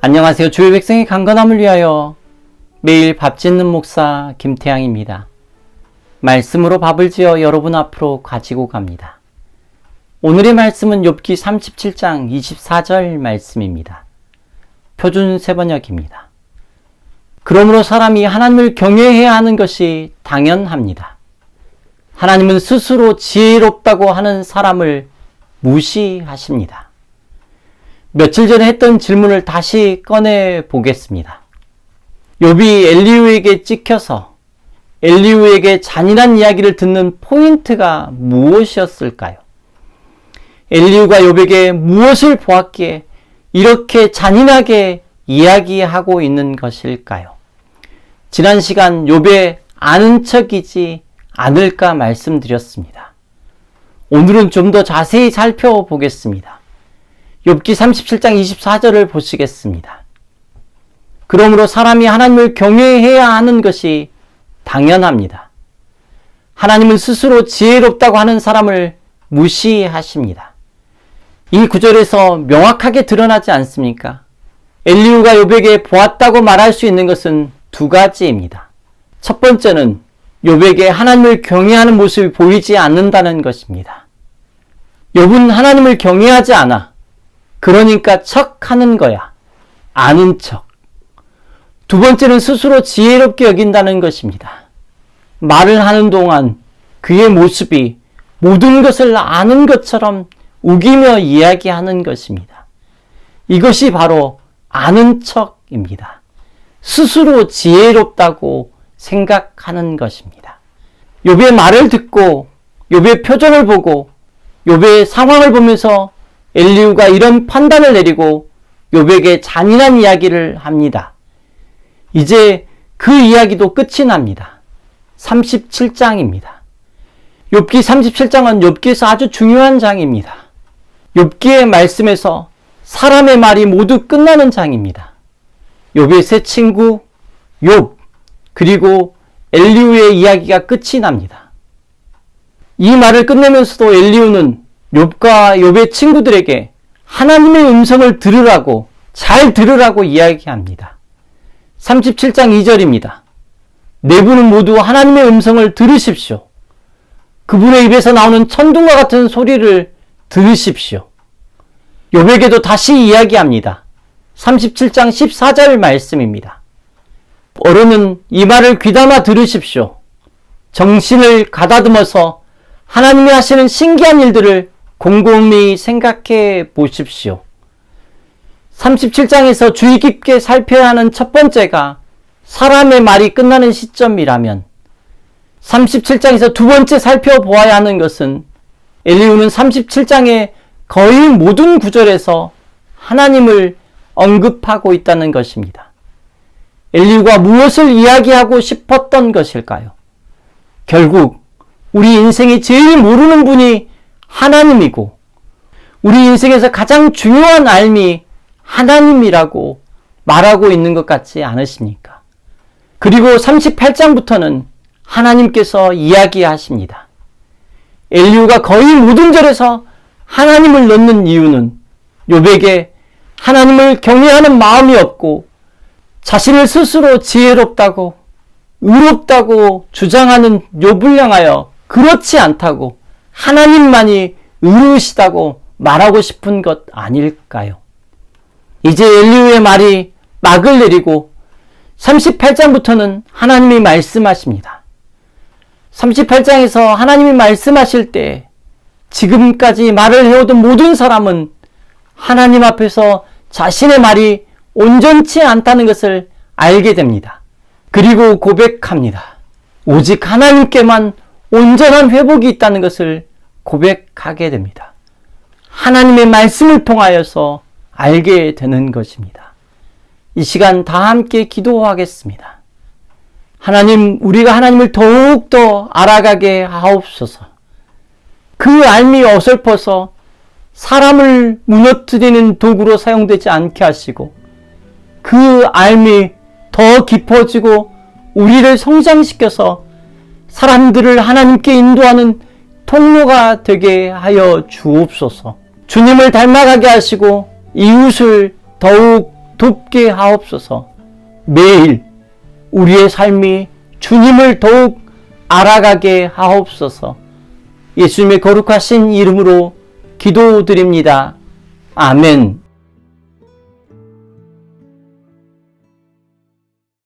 안녕하세요. 주의 백성의 강건함을 위하여 매일 밥 짓는 목사 김태양입니다. 말씀으로 밥을 지어 여러분 앞으로 가지고 갑니다. 오늘의 말씀은 욥기 37장 24절 말씀입니다. 표준 세번역입니다. 그러므로 사람이 하나님을 경외해야 하는 것이 당연합니다. 하나님은 스스로 지혜롭다고 하는 사람을 무시하십니다. 며칠 전에 했던 질문을 다시 꺼내 보겠습니다. 욥이 엘리후에게 찍혀서 엘리후에게 잔인한 이야기를 듣는 포인트가 무엇이었을까요? 엘리후가 욥에게 무엇을 보았기에 이렇게 잔인하게 이야기하고 있는 것일까요? 지난 시간 욥의 아는 척이지 않을까 말씀드렸습니다. 오늘은 좀 더 자세히 살펴보겠습니다. 욥기 37장 24절을 보시겠습니다. 그러므로 사람이 하나님을 경외해야 하는 것이 당연합니다. 하나님은 스스로 지혜롭다고 하는 사람을 무시하십니다. 이 구절에서 명확하게 드러나지 않습니까? 엘리후가 욥에게 보았다고 말할 수 있는 것은 두 가지입니다. 첫 번째는 욥에게 하나님을 경외하는 모습이 보이지 않는다는 것입니다. 욥은 하나님을 경외하지 않아. 그러니까 척하는 거야. 아는 척. 두 번째는 스스로 지혜롭게 여긴다는 것입니다. 말을 하는 동안 그의 모습이 모든 것을 아는 것처럼 우기며 이야기하는 것입니다. 이것이 바로 아는 척입니다. 스스로 지혜롭다고 생각하는 것입니다. 욥의 말을 듣고 욥의 표정을 보고 욥의 상황을 보면서 엘리후가 이런 판단을 내리고 욥에게 잔인한 이야기를 합니다. 이제 그 이야기도 끝이 납니다. 37장입니다. 욥기 37장은 욥기에서 아주 중요한 장입니다. 욥기의 말씀에서 사람의 말이 모두 끝나는 장입니다. 욥의 세 친구 욥 그리고 엘리후의 이야기가 끝이 납니다. 이 말을 끝내면서도 엘리후는 욥과 욥의 친구들에게 하나님의 음성을 들으라고, 잘 들으라고 이야기합니다. 37장 2절입니다. 내부는 모두 하나님의 음성을 들으십시오. 그분의 입에서 나오는 천둥과 같은 소리를 들으십시오. 욥에게도 다시 이야기합니다. 37장 14절 말씀입니다. 어른은 이 말을 귀담아 들으십시오. 정신을 가다듬어서 하나님이 하시는 신기한 일들을 곰곰이 생각해 보십시오. 37장에서 주의 깊게 살펴야 하는 첫 번째가 사람의 말이 끝나는 시점이라면 37장에서 두 번째 살펴보아야 하는 것은 엘리후는 37장의 거의 모든 구절에서 하나님을 언급하고 있다는 것입니다. 엘리후가 무엇을 이야기하고 싶었던 것일까요? 결국 우리 인생이 제일 모르는 분이 하나님이고 우리 인생에서 가장 중요한 삶이 하나님이라고 말하고 있는 것 같지 않으십니까? 그리고 38장부터는 하나님께서 이야기하십니다. 엘리후가 거의 모든 절에서 하나님을 넣는 이유는 욥에게 하나님을 경외하는 마음이 없고 자신을 스스로 지혜롭다고 의롭다고 주장하는 욥을 향하여 그렇지 않다고 하나님만이 의로우시다고 말하고 싶은 것 아닐까요? 이제 엘리후의 말이 막을 내리고 38장부터는 하나님이 말씀하십니다. 38장에서 하나님이 말씀하실 때 지금까지 말을 해오던 모든 사람은 하나님 앞에서 자신의 말이 온전치 않다는 것을 알게 됩니다. 그리고 고백합니다. 오직 하나님께만 온전한 회복이 있다는 것을 고백하게 됩니다. 하나님의 말씀을 통하여서 알게 되는 것입니다. 이 시간 다 함께 기도하겠습니다. 하나님, 우리가 하나님을 더욱더 알아가게 하옵소서. 그 알미 어설퍼서 사람을 무너뜨리는 도구로 사용되지 않게 하시고 그 알미 더 깊어지고 우리를 성장시켜서 사람들을 하나님께 인도하는 통로가 되게 하여 주옵소서. 주님을 닮아가게 하시고 이웃을 더욱 돕게 하옵소서. 매일 우리의 삶이 주님을 더욱 알아가게 하옵소서. 예수님의 거룩하신 이름으로 기도드립니다. 아멘.